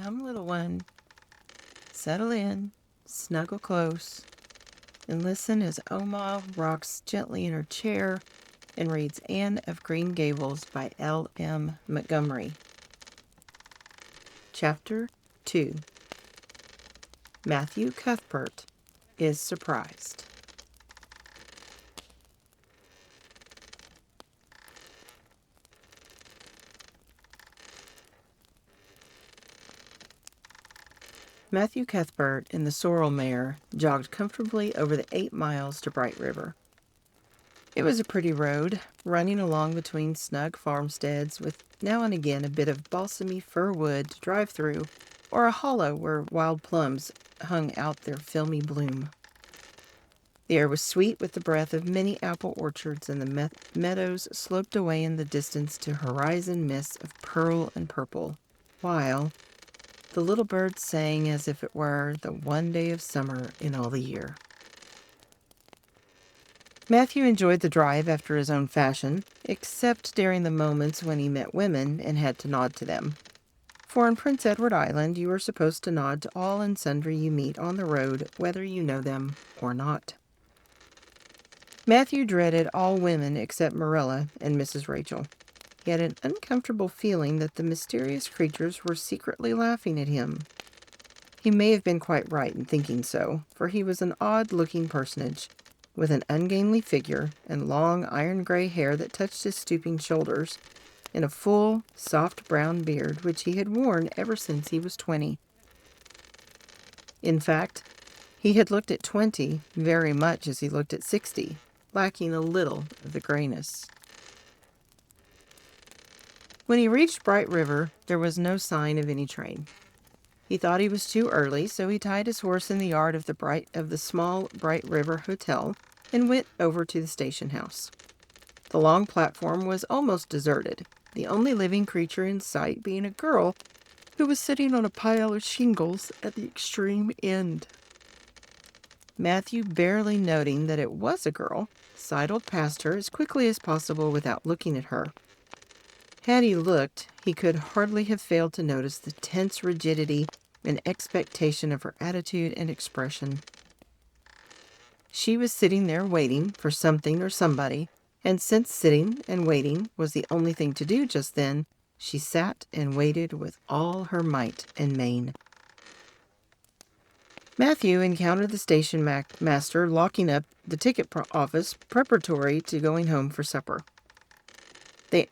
Come, little one, settle in, snuggle close, and listen as Oma rocks gently in her chair and reads Anne of Green Gables by L.M. Montgomery. Chapter 2. Matthew Cuthbert is surprised. Matthew Cuthbert and the sorrel mare jogged comfortably over the 8 miles to Bright River. It was a pretty road, running along between snug farmsteads with now and again a bit of balsamy fir wood to drive through, or a hollow where wild plums hung out their filmy bloom. The air was sweet with the breath of many apple orchards, and the meadows sloped away in the distance to horizon mists of pearl and purple, while the little birds sang as if it were the one day of summer in all the year. Matthew enjoyed the drive after his own fashion, except during the moments when he met women and had to nod to them. For in Prince Edward Island, you are supposed to nod to all and sundry you meet on the road, whether you know them or not. Matthew dreaded all women except Marilla and Mrs. Rachel. He had an uncomfortable feeling that the mysterious creatures were secretly laughing at him. He may have been quite right in thinking so, for he was an odd-looking personage, with an ungainly figure and long iron-gray hair that touched his stooping shoulders, and a full, soft brown beard which he had worn ever since he was 20. In fact, he had looked at 20 very much as he looked at 60, lacking a little of the grayness. When he reached Bright River, there was no sign of any train. He thought he was too early, so he tied his horse in the yard of the small Bright River Hotel and went over to the station house. The long platform was almost deserted, the only living creature in sight being a girl who was sitting on a pile of shingles at the extreme end. Matthew, barely noting that it was a girl, sidled past her as quickly as possible without looking at her. Had he looked, he could hardly have failed to notice the tense rigidity and expectation of her attitude and expression. She was sitting there waiting for something or somebody, and since sitting and waiting was the only thing to do just then, she sat and waited with all her might and main. Matthew encountered the station master locking up the ticket office preparatory to going home for supper.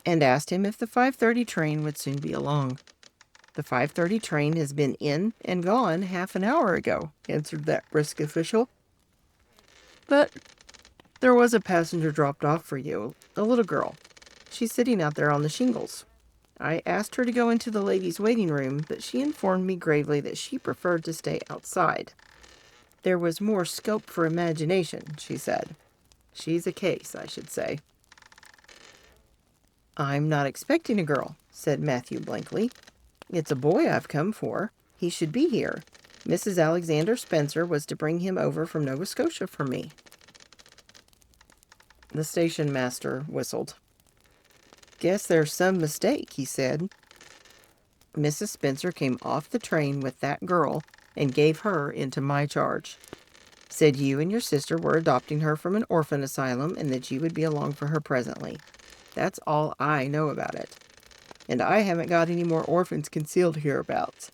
And asked him if the 5:30 train would soon be along. "The 5:30 train has been in and gone half an hour ago," answered that brisk official. "But there was a passenger dropped off for you, a little girl. She's sitting out there on the shingles. I asked her to go into the ladies' waiting room, but she informed me gravely that she preferred to stay outside. There was more scope for imagination, she said. She's a case, I should say." "I'm not expecting a girl," said Matthew blankly. "It's a boy I've come for. He should be here. Mrs. Alexander Spencer was to bring him over from Nova Scotia for me." The station master whistled. "Guess there's some mistake," he said. "Mrs. Spencer came off the train with that girl and gave her into my charge. Said you and your sister were adopting her from an orphan asylum and that you would be along for her presently. That's all I know about it. And I haven't got any more orphans concealed hereabouts."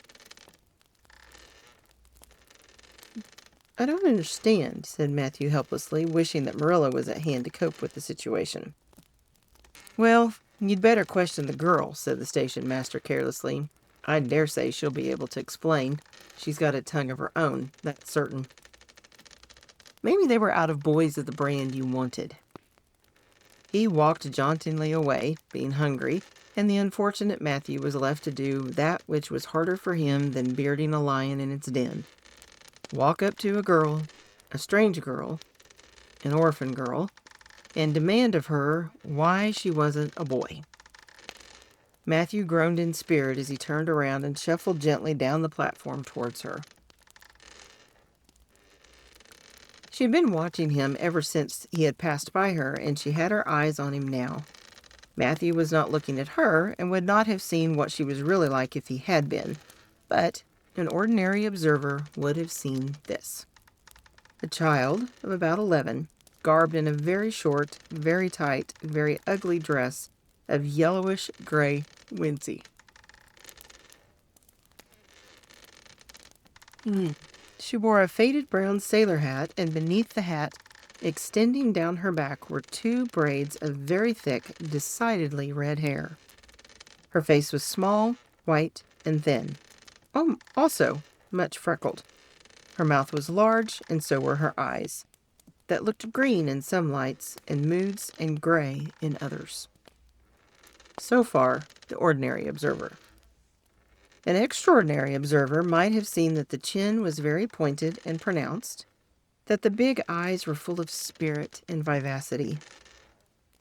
"I don't understand," said Matthew helplessly, wishing that Marilla was at hand to cope with the situation. "Well, you'd better question the girl," said the station master carelessly. "I dare say she'll be able to explain. She's got a tongue of her own, that's certain. Maybe they were out of boys of the brand you wanted." He walked jauntily away, being hungry, and the unfortunate Matthew was left to do that which was harder for him than bearding a lion in its den. Walk up to a girl, a strange girl, an orphan girl, and demand of her why she wasn't a boy. Matthew groaned in spirit as he turned around and shuffled gently down the platform towards her. She had been watching him ever since he had passed by her, and she had her eyes on him now. Matthew was not looking at her, and would not have seen what she was really like if he had been, But an ordinary observer would have seen this. A child of about 11, garbed in a very short, very tight, very ugly dress of yellowish gray wincey. She wore a faded brown sailor hat, and beneath the hat, extending down her back, were 2 braids of very thick, decidedly red hair. Her face was small, white, and thin. Also much freckled. Her mouth was large, and so were her eyes, that looked green in some lights, and moods, and gray in others. So far, the ordinary observer. An extraordinary observer might have seen that the chin was very pointed and pronounced, that the big eyes were full of spirit and vivacity,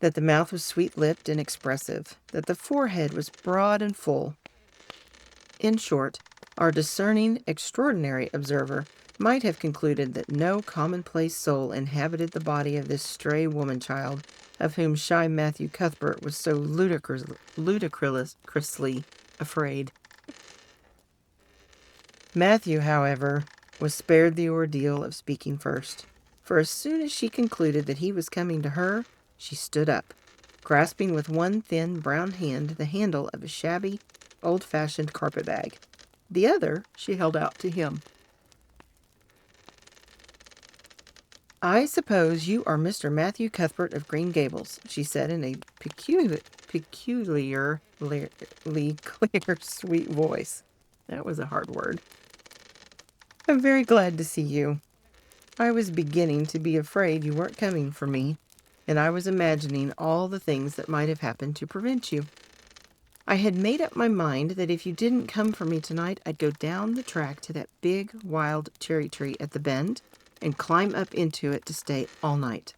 that the mouth was sweet-lipped and expressive, that the forehead was broad and full. In short, our discerning, extraordinary observer might have concluded that no commonplace soul inhabited the body of this stray woman-child of whom shy Matthew Cuthbert was so ludicrously afraid. Matthew, however, was spared the ordeal of speaking first, for as soon as she concluded that he was coming to her, she stood up, grasping with one thin brown hand the handle of a shabby, old-fashioned carpet-bag. The other she held out to him. "I suppose you are Mr. Matthew Cuthbert of Green Gables," she said in a peculiarly clear, sweet voice. That was a hard word. "I'm very glad to see you. I was beginning to be afraid you weren't coming for me, and I was imagining all the things that might have happened to prevent you. I had made up my mind that if you didn't come for me tonight, I'd go down the track to that big, wild cherry tree at the bend and climb up into it to stay all night.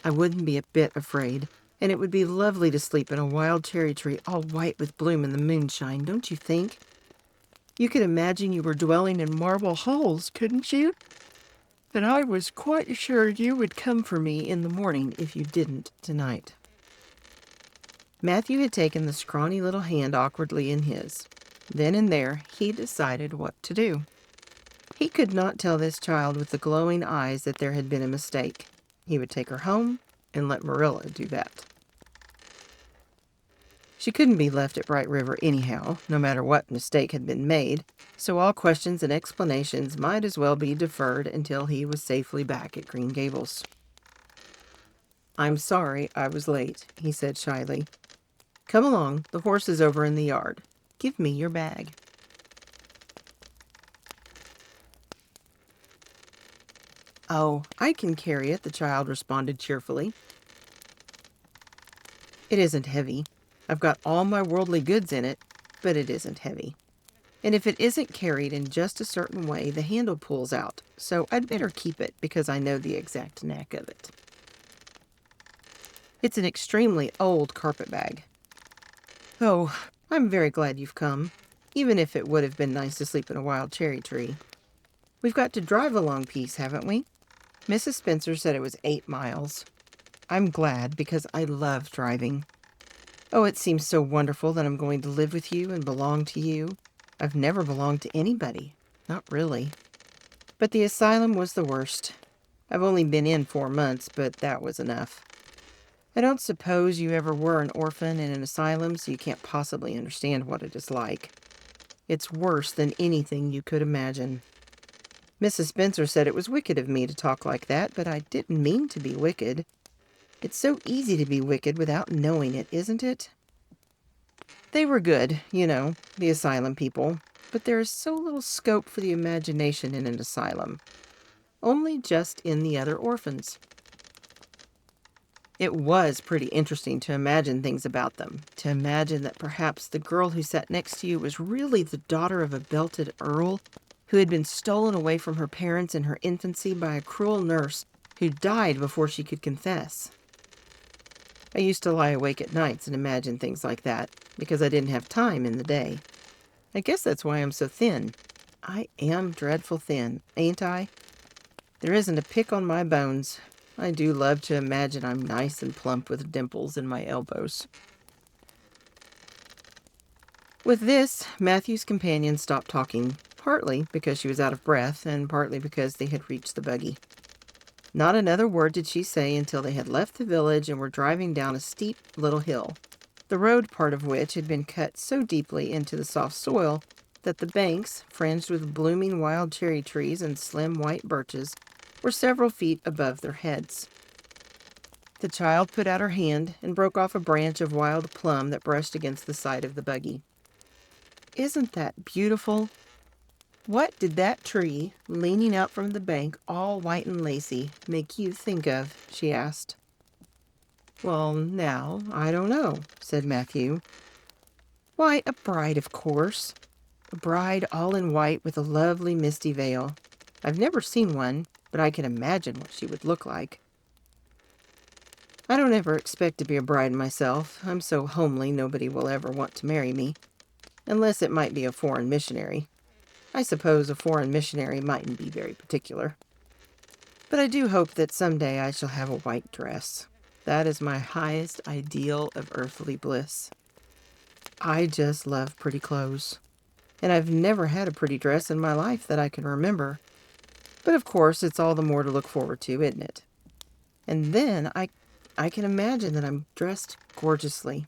I wouldn't be a bit afraid, and it would be lovely to sleep in a wild cherry tree all white with bloom in the moonshine, don't you think? You could imagine you were dwelling in marble halls, couldn't you? But I was quite sure you would come for me in the morning if you didn't tonight." Matthew had taken the scrawny little hand awkwardly in his. Then and there he decided what to do. He could not tell this child with the glowing eyes that there had been a mistake. He would take her home and let Marilla do that. She couldn't be left at Bright River anyhow, no matter what mistake had been made, so all questions and explanations might as well be deferred until he was safely back at Green Gables. "I'm sorry I was late," he said shyly. "Come along, the horse is over in the yard. Give me your bag." "Oh, I can carry it," the child responded cheerfully. "It isn't heavy. I've got all my worldly goods in it, but it isn't heavy. And if it isn't carried in just a certain way, the handle pulls out, so I'd better keep it because I know the exact knack of it. It's an extremely old carpet-bag. Oh, I'm very glad you've come, even if it would have been nice to sleep in a wild cherry tree. We've got to drive a long piece, haven't we? Mrs. Spencer said it was 8 miles. I'm glad because I love driving. Oh, it seems so wonderful that I'm going to live with you and belong to you. I've never belonged to anybody. Not really. But the asylum was the worst. I've only been in 4 months, but that was enough. I don't suppose you ever were an orphan in an asylum, so you can't possibly understand what it is like. It's worse than anything you could imagine. Mrs. Spencer said it was wicked of me to talk like that, but I didn't mean to be wicked. It's so easy to be wicked without knowing it, isn't it? They were good, you know, the asylum people, but there is so little scope for the imagination in an asylum. Only just in the other orphans. It was pretty interesting to imagine things about them, to imagine that perhaps the girl who sat next to you was really the daughter of a belted earl who had been stolen away from her parents in her infancy by a cruel nurse who died before she could confess. I used to lie awake at nights and imagine things like that, because I didn't have time in the day. I guess that's why I'm so thin. I am dreadful thin, ain't I? There isn't a pick on my bones. I do love to imagine I'm nice and plump with dimples in my elbows. With this, Matthew's companion stopped talking, partly because she was out of breath and partly because they had reached the buggy. Not another word did she say until they had left the village and were driving down a steep little hill, the road part of which had been cut so deeply into the soft soil that the banks, fringed with blooming wild cherry trees and slim white birches, were several feet above their heads. The child put out her hand and broke off a branch of wild plum that brushed against the side of the buggy. "Isn't that beautiful? What did that tree, leaning out from the bank, all white and lacy, make you think of?" she asked. "Well, now, I don't know," said Matthew. "Why, a bride, of course. A bride all in white with a lovely misty veil. I've never seen one, but I can imagine what she would look like. I don't ever expect to be a bride myself. I'm so homely nobody will ever want to marry me, unless it might be a foreign missionary. I suppose a foreign missionary mightn't be very particular. But I do hope that someday I shall have a white dress. That is my highest ideal of earthly bliss. I just love pretty clothes. And I've never had a pretty dress in my life that I can remember. But of course, it's all the more to look forward to, isn't it? And then I can imagine that I'm dressed gorgeously.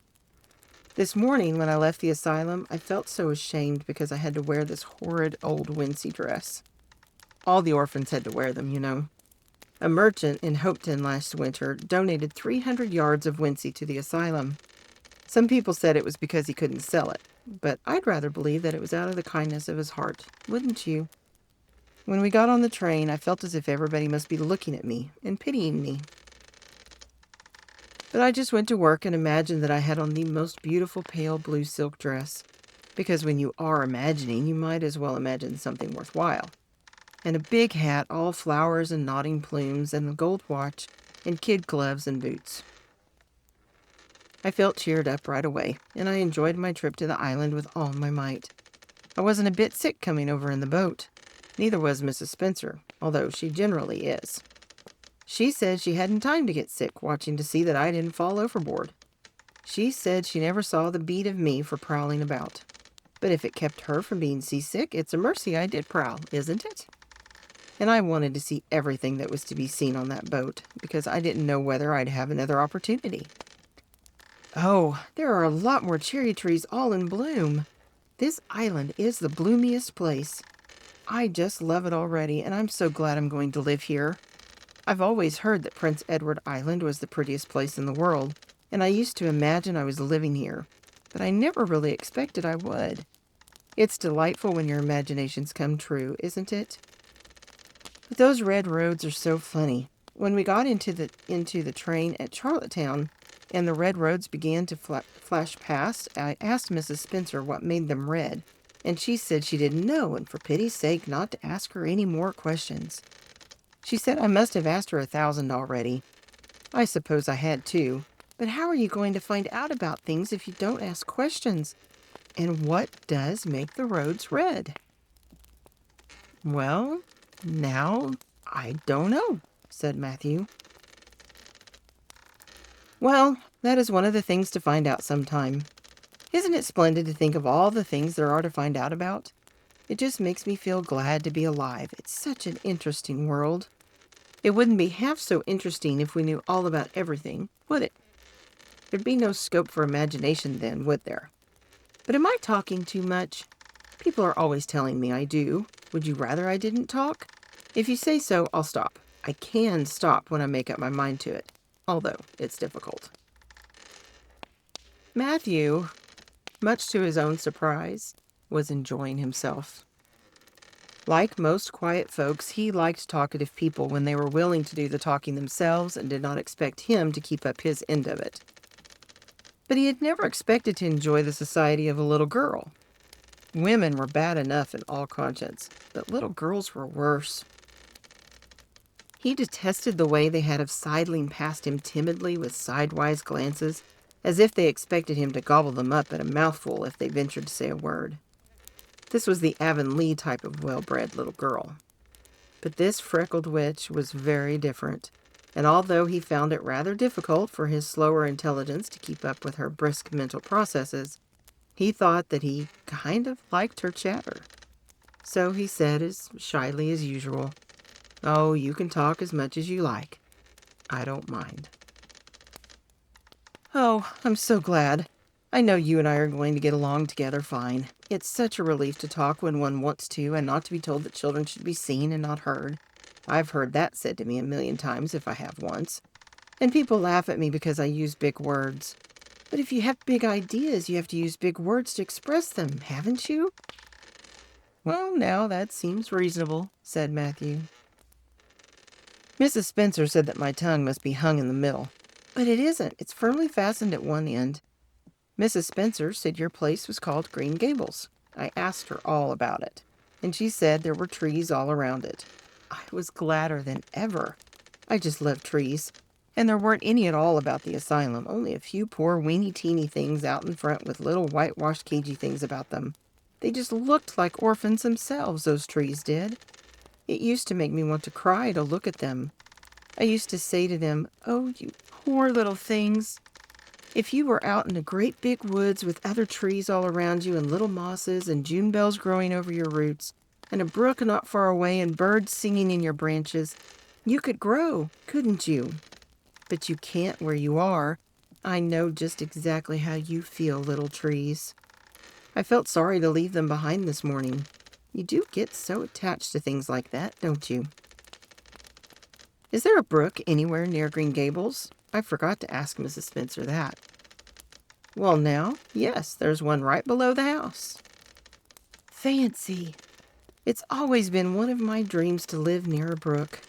This morning, when I left the asylum, I felt so ashamed because I had to wear this horrid old wincey dress. All the orphans had to wear them, you know. A merchant in Hopeton last winter donated 300 yards of wincey to the asylum. Some people said it was because he couldn't sell it, but I'd rather believe that it was out of the kindness of his heart, wouldn't you? When we got on the train, I felt as if everybody must be looking at me and pitying me. But I just went to work and imagined that I had on the most beautiful pale blue silk dress, because when you are imagining, you might as well imagine something worthwhile. And a big hat, all flowers and nodding plumes, and a gold watch, and kid gloves and boots. I felt cheered up right away, and I enjoyed my trip to the island with all my might. I wasn't a bit sick coming over in the boat. Neither was Mrs. Spencer, although she generally is. She said she hadn't time to get sick watching to see that I didn't fall overboard. She said she never saw the beat of me for prowling about. But if it kept her from being seasick, it's a mercy I did prowl, isn't it? And I wanted to see everything that was to be seen on that boat, because I didn't know whether I'd have another opportunity. Oh, there are a lot more cherry trees all in bloom. This island is the bloomiest place. I just love it already, and I'm so glad I'm going to live here. I've always heard that Prince Edward Island was the prettiest place in the world, and I used to imagine I was living here, but I never really expected I would. It's delightful when your imaginations come true, isn't it? But those red roads are so funny. When we got into the train at Charlottetown, and the red roads began to flash past, I asked Mrs. Spencer what made them red, and she said she didn't know, and for pity's sake not to ask her any more questions. She said I must have asked her 1,000 already. I suppose I had too, but how are you going to find out about things if you don't ask questions? And what does make the roads red? Well, now, I don't know, said Matthew. Well, that is one of the things to find out sometime. Isn't it splendid to think of all the things there are to find out about? It just makes me feel glad to be alive. It's such an interesting world. It wouldn't be half so interesting if we knew all about everything, would it? There'd be no scope for imagination then, would there? But am I talking too much? People are always telling me I do. Would you rather I didn't talk? If you say so, I'll stop. I can stop when I make up my mind to it, although it's difficult. Matthew, much to his own surprise, was enjoying himself. Like most quiet folks, he liked talkative people when they were willing to do the talking themselves and did not expect him to keep up his end of it. But he had never expected to enjoy the society of a little girl. Women were bad enough in all conscience, but little girls were worse. He detested the way they had of sidling past him timidly with sidewise glances, as if they expected him to gobble them up at a mouthful if they ventured to say a word. This was the Avonlea type of well-bred little girl. But this freckled witch was very different, and although he found it rather difficult for his slower intelligence to keep up with her brisk mental processes, He thought that he kind of liked her chatter. So he said as shyly as usual, "Oh, you can talk as much as you like. I don't mind." "Oh, I'm so glad. I know you and I are going to get along together fine. It's such a relief to talk when one wants to and not to be told that children should be seen and not heard. I've heard that said to me a million times if I have once. And people laugh at me because I use big words. But if you have big ideas, you have to use big words to express them, haven't you?" "Well, now that seems reasonable," said Matthew. "Mrs. Spencer said that my tongue must be hung in the middle. But it isn't. It's firmly fastened at one end. Mrs. Spencer said your place was called Green Gables. I asked her all about it, and she said there were trees all around it. I was gladder than ever. I just love trees. And there weren't any at all about the asylum, only a few poor weeny-teeny things out in front with little whitewashed cagey things about them. They just looked like orphans themselves, those trees did. It used to make me want to cry to look at them. I used to say to them, 'Oh, you poor little things.' If you were out in the great big woods with other trees all around you and little mosses and June bells growing over your roots and a brook not far away and birds singing in your branches, you could grow, couldn't you? But you can't where you are. I know just exactly how you feel, little trees. I felt sorry to leave them behind this morning. You do get so attached to things like that, don't you?" "Is there a brook anywhere near Green Gables? I forgot to ask Mrs. Spencer that." "Well, now, yes, there's one right below the house." "Fancy! It's always been one of my dreams to live near a brook.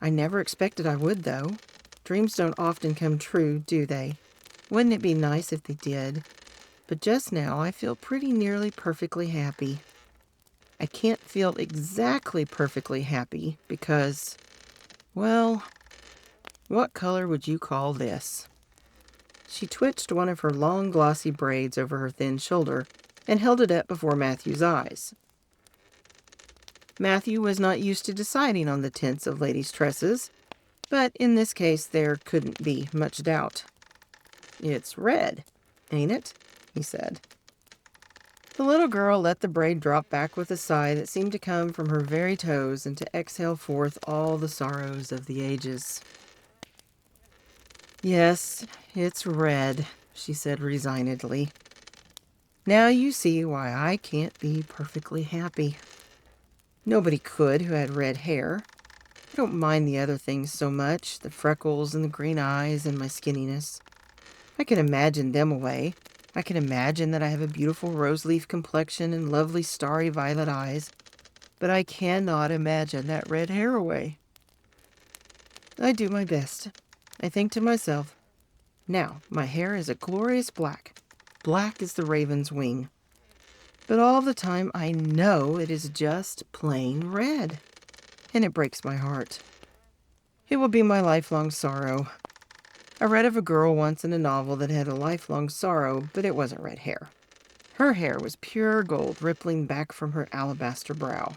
I never expected I would, though. Dreams don't often come true, do they? Wouldn't it be nice if they did? But just now I feel pretty nearly perfectly happy. I can't feel exactly perfectly happy because, well, what color would you call this?" She twitched one of her long glossy braids over her thin shoulder and held it up before Matthew's eyes. Matthew was not used to deciding on the tints of ladies' tresses, but in this case there couldn't be much doubt. "It's red, ain't it?" he said. The little girl let the braid drop back with a sigh that seemed to come from her very toes and to exhale forth all the sorrows of the ages. "Yes, it's red," she said resignedly. "Now you see why I can't be perfectly happy. Nobody could who had red hair. I don't mind the other things so much, the freckles and the green eyes and my skinniness. I can imagine them away. I can imagine that I have a beautiful rose-leaf complexion and lovely starry violet eyes, but I cannot imagine that red hair away. I do my best. I think to myself, now my hair is a glorious black. Black as the raven's wing. But all the time I know it is just plain red, and it breaks my heart. It will be my lifelong sorrow. I read of a girl once in a novel that had a lifelong sorrow, but it wasn't red hair. Her hair was pure gold rippling back from her alabaster brow."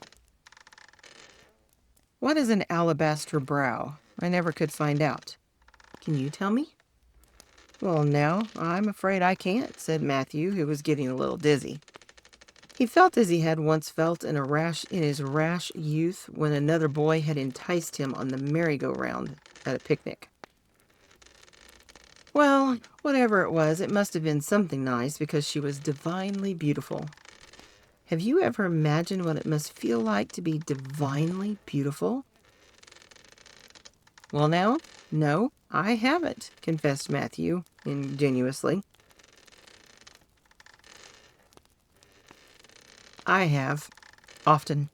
"What is an alabaster brow? I never could find out. Can you tell me?" "Well, now, I'm afraid I can't," said Matthew, who was getting a little dizzy. He felt as he had once felt in his rash youth when another boy had enticed him on the merry-go-round at a picnic. Well, whatever it was, it must have been something nice because she was divinely beautiful. Have you ever imagined what it must feel like to be divinely beautiful? "Well, now, no, I haven't," confessed Matthew ingenuously. "I have. Often.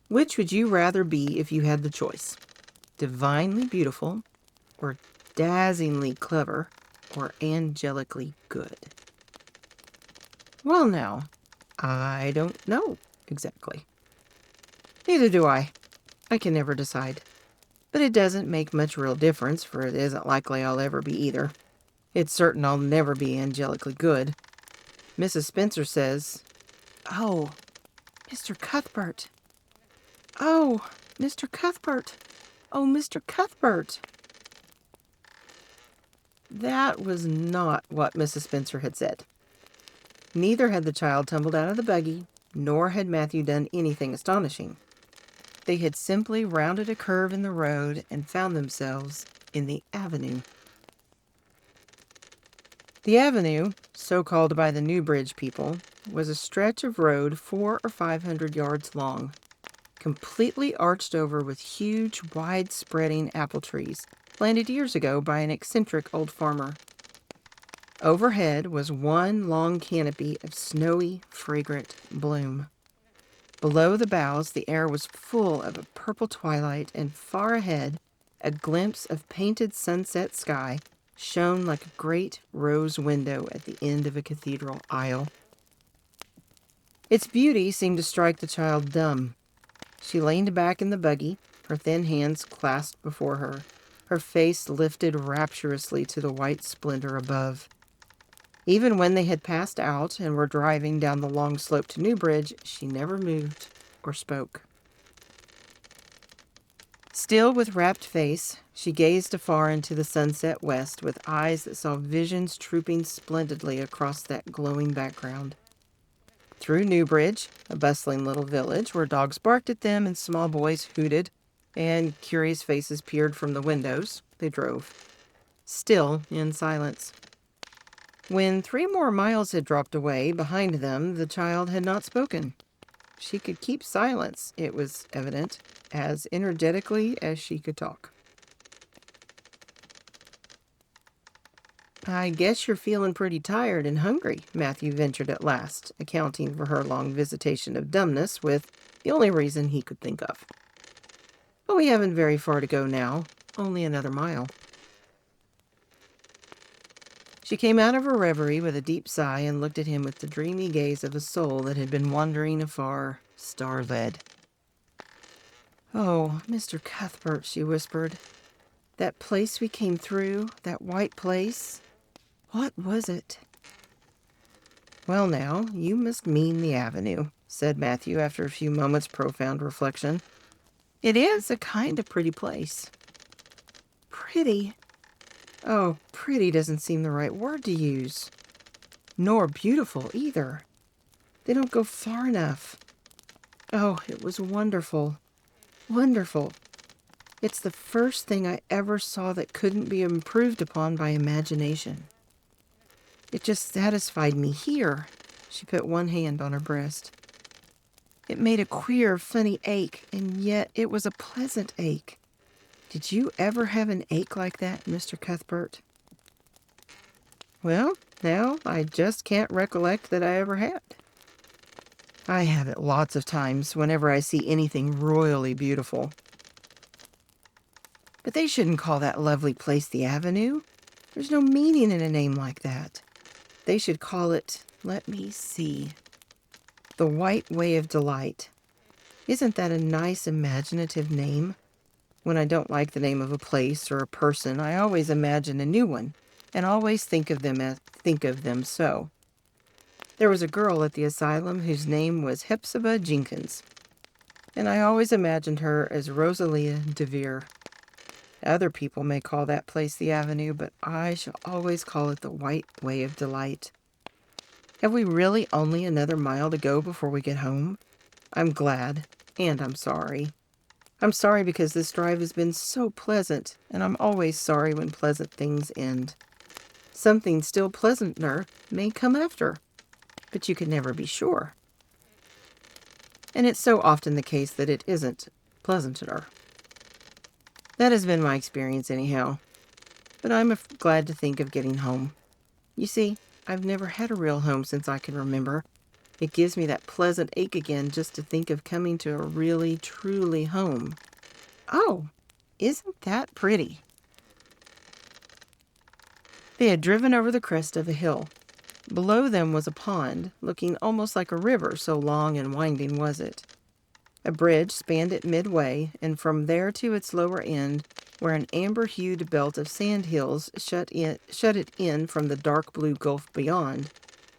Which would you rather be if you had the choice? Divinely beautiful, or dazzlingly clever, or angelically good?" "Well, now, I don't know exactly." "Neither do I. I can never decide. But it doesn't make much real difference, for it isn't likely I'll ever be either. It's certain I'll never be angelically good. Mrs. Spencer says, 'Oh, Mr. Cuthbert. Oh, Mr. Cuthbert. Oh, Mr. Cuthbert.'" That was not what Mrs. Spencer had said. Neither had the child tumbled out of the buggy, nor had Matthew done anything astonishing. They had simply rounded a curve in the road and found themselves in the avenue. The avenue, so called by the Newbridge people, was a stretch of road 400 or 500 yards long, completely arched over with huge, wide-spreading apple trees, planted years ago by an eccentric old farmer. Overhead was one long canopy of snowy, fragrant bloom. Below the boughs, the air was full of a purple twilight, and far ahead, a glimpse of painted sunset sky shone like a great rose window at the end of a cathedral aisle. Its beauty seemed to strike the child dumb. She leaned back in the buggy, her thin hands clasped before her, her face lifted rapturously to the white splendor above. Even when they had passed out and were driving down the long slope to Newbridge, she never moved or spoke. Still with rapt face, she gazed afar into the sunset west with eyes that saw visions trooping splendidly across that glowing background. Through Newbridge, a bustling little village where dogs barked at them and small boys hooted and curious faces peered from the windows, they drove, still in silence. When 3 more miles had dropped away behind them, the child had not spoken. She could keep silence, it was evident, as energetically as she could talk. "I guess you're feeling pretty tired and hungry," Matthew ventured at last, accounting for her long visitation of dumbness with the only reason he could think of. "But we haven't very far to go now, only another mile." She came out of her reverie with a deep sigh and looked at him with the dreamy gaze of a soul that had been wandering afar, star-led. "Oh, Mr. Cuthbert," she whispered, "that place we came through, that white place, what was it?" "Well now, you must mean the avenue," said Matthew after a few moments' profound reflection. "It is a kind of pretty place." "Pretty? Oh, pretty doesn't seem the right word to use. Nor beautiful, either. They don't go far enough. Oh, it was wonderful. Wonderful. It's the first thing I ever saw that couldn't be improved upon by imagination. It just satisfied me here." She put one hand on her breast. "It made a queer, funny ache, and yet it was a pleasant ache. Did you ever have an ache like that, Mr. Cuthbert?" "Well, now, I just can't recollect that I ever had. I have it lots of times whenever I see anything royally beautiful. But they shouldn't call that lovely place the Avenue. There's no meaning in a name like that. They should call it, let me see, the White Way of Delight. Isn't that a nice imaginative name? When I don't like the name of a place or a person, I always imagine a new one, and always think of them so. There was a girl at the asylum whose name was Hepzibah Jenkins, and I always imagined her as Rosalia DeVere. Other people may call that place the Avenue, but I shall always call it the White Way of Delight. Have we really only another mile to go before we get home? I'm glad, and I'm sorry. I'm sorry because this drive has been so pleasant, and I'm always sorry when pleasant things end. Something still pleasanter may come after, but you can never be sure. And it's so often the case that it isn't pleasanter. That has been my experience anyhow, but I'm glad to think of getting home. You see, I've never had a real home since I can remember. It gives me that pleasant ache again just to think of coming to a really, truly home. Oh, isn't that pretty?" They had driven over the crest of a hill. Below them was a pond, looking almost like a river, so long and winding was it. A bridge spanned it midway, and from there to its lower end, where an amber-hued belt of sand hills shut it in from the dark blue gulf beyond,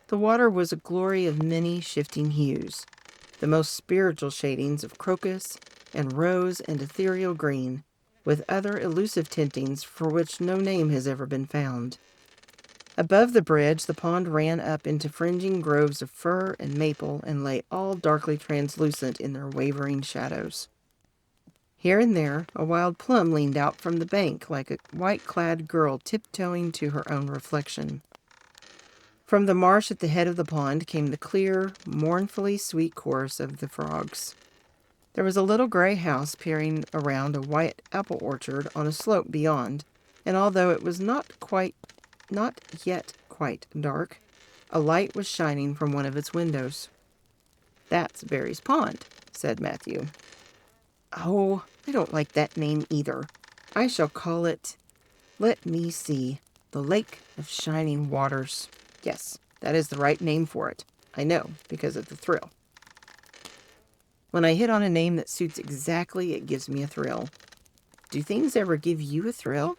the water was a glory of many shifting hues, the most spiritual shadings of crocus and rose and ethereal green, with other elusive tintings for which no name has ever been found. Above the bridge, the pond ran up into fringing groves of fir and maple and lay all darkly translucent in their wavering shadows. Here and there, a wild plum leaned out from the bank like a white-clad girl tiptoeing to her own reflection. From the marsh at the head of the pond came the clear, mournfully sweet chorus of the frogs. There was a little gray house peering around a white apple orchard on a slope beyond, and although it was not yet quite dark, a light was shining from one of its windows. "That's Barry's Pond," said Matthew. "Oh, I don't like that name either. I shall call it, let me see, the Lake of Shining Waters. Yes, that is the right name for it. I know, because of the thrill. When I hit on a name that suits exactly, it gives me a thrill. Do things ever give you a thrill?"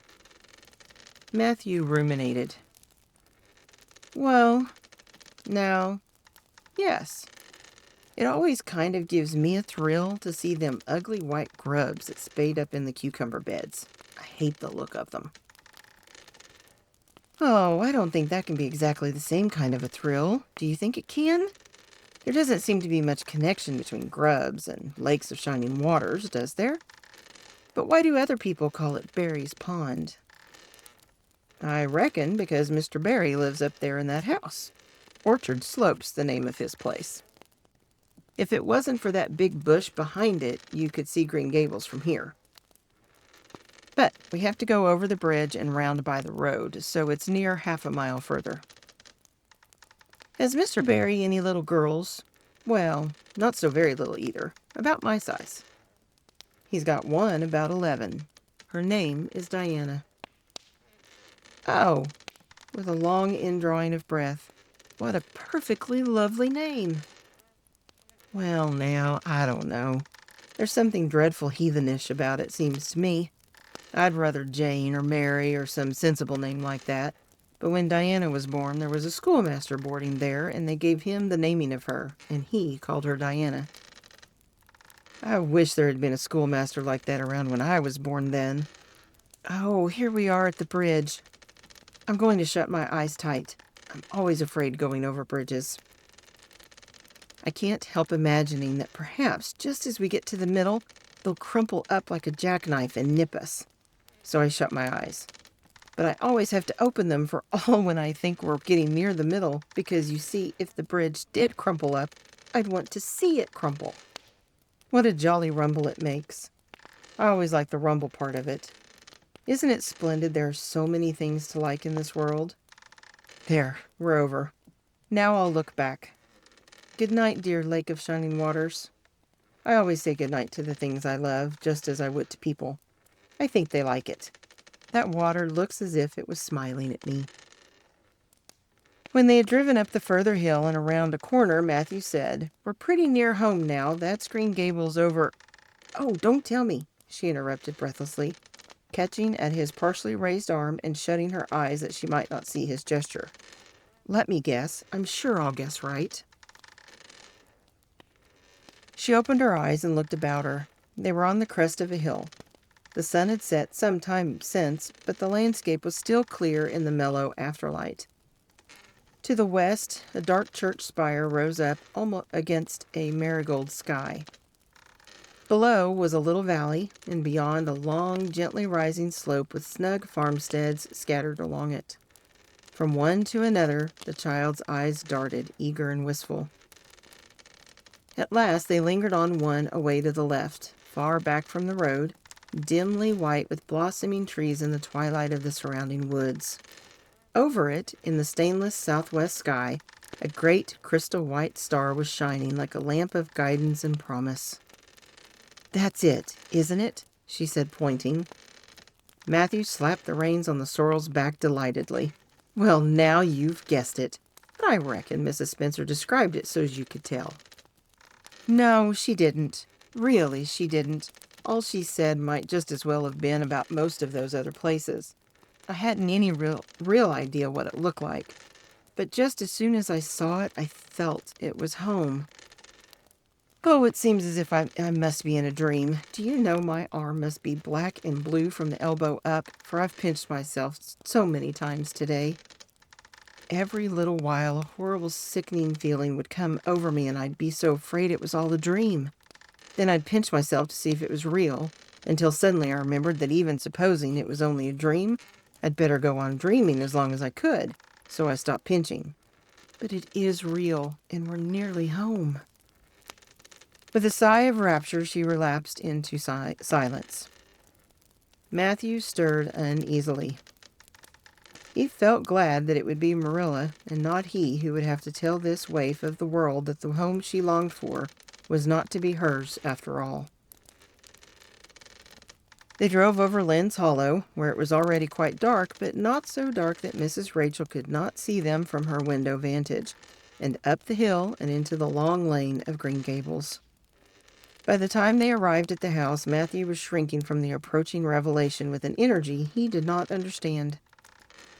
Matthew ruminated. "Well, now, yes. It always kind of gives me a thrill to see them ugly white grubs that spade up in the cucumber beds. I hate the look of them." "Oh, I don't think that can be exactly the same kind of a thrill. Do you think it can? There doesn't seem to be much connection between grubs and lakes of shining waters, does there? But why do other people call it Barry's Pond?" "I reckon because Mr. Barry lives up there in that house. Orchard Slope's the name of his place. If it wasn't for that big bush behind it, you could see Green Gables from here. But we have to go over the bridge and round by the road, so it's near half a mile further." "Has Mr. Barry any little girls?" "Well, not so very little either. About my size." "He's got one about 11. Her name is Diana." "Oh," with a long indrawing of breath, "what a perfectly lovely name." "Well, now, I don't know. There's something dreadful heathenish about it, seems to me. I'd rather Jane or Mary or some sensible name like that. But when Diana was born, there was a schoolmaster boarding there, and they gave him the naming of her, and he called her Diana. I wish there had been a schoolmaster like that around when I was born then. Oh, here we are at the bridge. I'm going to shut my eyes tight. I'm always afraid going over bridges. I can't help imagining that perhaps just as we get to the middle, they'll crumple up like a jackknife and nip us. So I shut my eyes. But I always have to open them for all when I think we're getting near the middle, because you see, if the bridge did crumple up, I'd want to see it crumple. What a jolly rumble it makes. I always like the rumble part of it. Isn't it splendid there are so many things to like in this world? There, we're over. Now I'll look back. Good night, dear Lake of Shining Waters. I always say good night to the things I love, just as I would to people. I think they like it. That water looks as if it was smiling at me." When they had driven up the further hill and around a corner, Matthew said, "We're pretty near home now. That's Green Gables over—" "Oh, don't tell me," she interrupted breathlessly, catching at his partially raised arm and shutting her eyes that she might not see his gesture. "Let me guess. I'm sure I'll guess right." She opened her eyes and looked about her. They were on the crest of a hill. The sun had set some time since, but the landscape was still clear in the mellow afterlight. To the west, a dark church spire rose up almost against a marigold sky. Below was a little valley, and beyond a long, gently rising slope with snug farmsteads scattered along it. From one to another, the child's eyes darted, eager and wistful. At last they lingered on one away to the left, far back from the road, dimly white with blossoming trees in the twilight of the surrounding woods. Over it, in the stainless southwest sky, a great crystal white star was shining like a lamp of guidance and promise. "That's it, isn't it?" she said, pointing. Matthew slapped the reins on the sorrel's back delightedly. "Well, now you've guessed it. But I reckon Mrs. Spencer described it so's you could tell." "No, she didn't. Really, she didn't. All she said might just as well have been about most of those other places. I hadn't any real idea what it looked like. But just as soon as I saw it, I felt it was home. Oh, it seems as if I must be in a dream. Do you know my arm must be black and blue from the elbow up, for I've pinched myself so many times today." every little while a horrible sickening feeling would come over me and I'd be so afraid it was all a dream. Then I'd pinch myself to see if it was real, until suddenly I remembered that even supposing it was only a dream, I'd better go on dreaming as long as I could, so I stopped pinching. But it is real, and we're nearly home. With a sigh of rapture, she relapsed into silence. Matthew stirred uneasily. He felt glad that it would be Marilla, and not he, who would have to tell this waif of the world that the home she longed for was not to be hers after all. They drove over Lynn's Hollow, where it was already quite dark, but not so dark that Mrs. Rachel could not see them from her window vantage, and up the hill and into the long lane of Green Gables. By the time they arrived at the house, Matthew was shrinking from the approaching revelation with an energy he did not understand.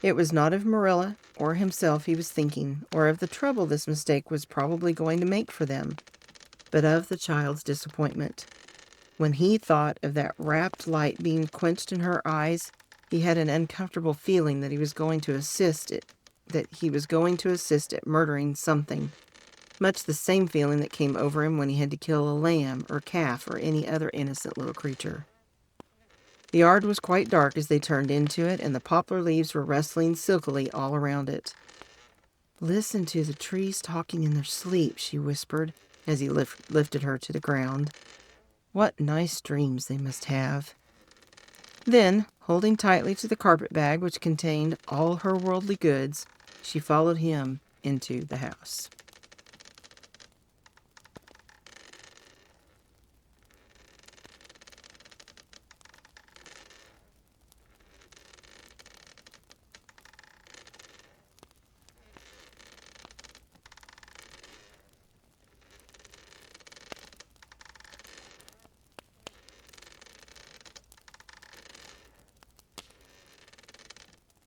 It was not of Marilla or himself he was thinking, or of the trouble this mistake was probably going to make for them, but of the child's disappointment. When he thought of that rapt light being quenched in her eyes, he had an uncomfortable feeling that he was going to assist at murdering something, much the same feeling that came over him when he had to kill a lamb or calf or any other innocent little creature. The yard was quite dark as they turned into it, and the poplar leaves were rustling silkily all around it. "Listen to the trees talking in their sleep," she whispered as he lifted her to the ground. "What nice dreams they must have." Then, holding tightly to the carpet bag which contained all her worldly goods, she followed him into the house.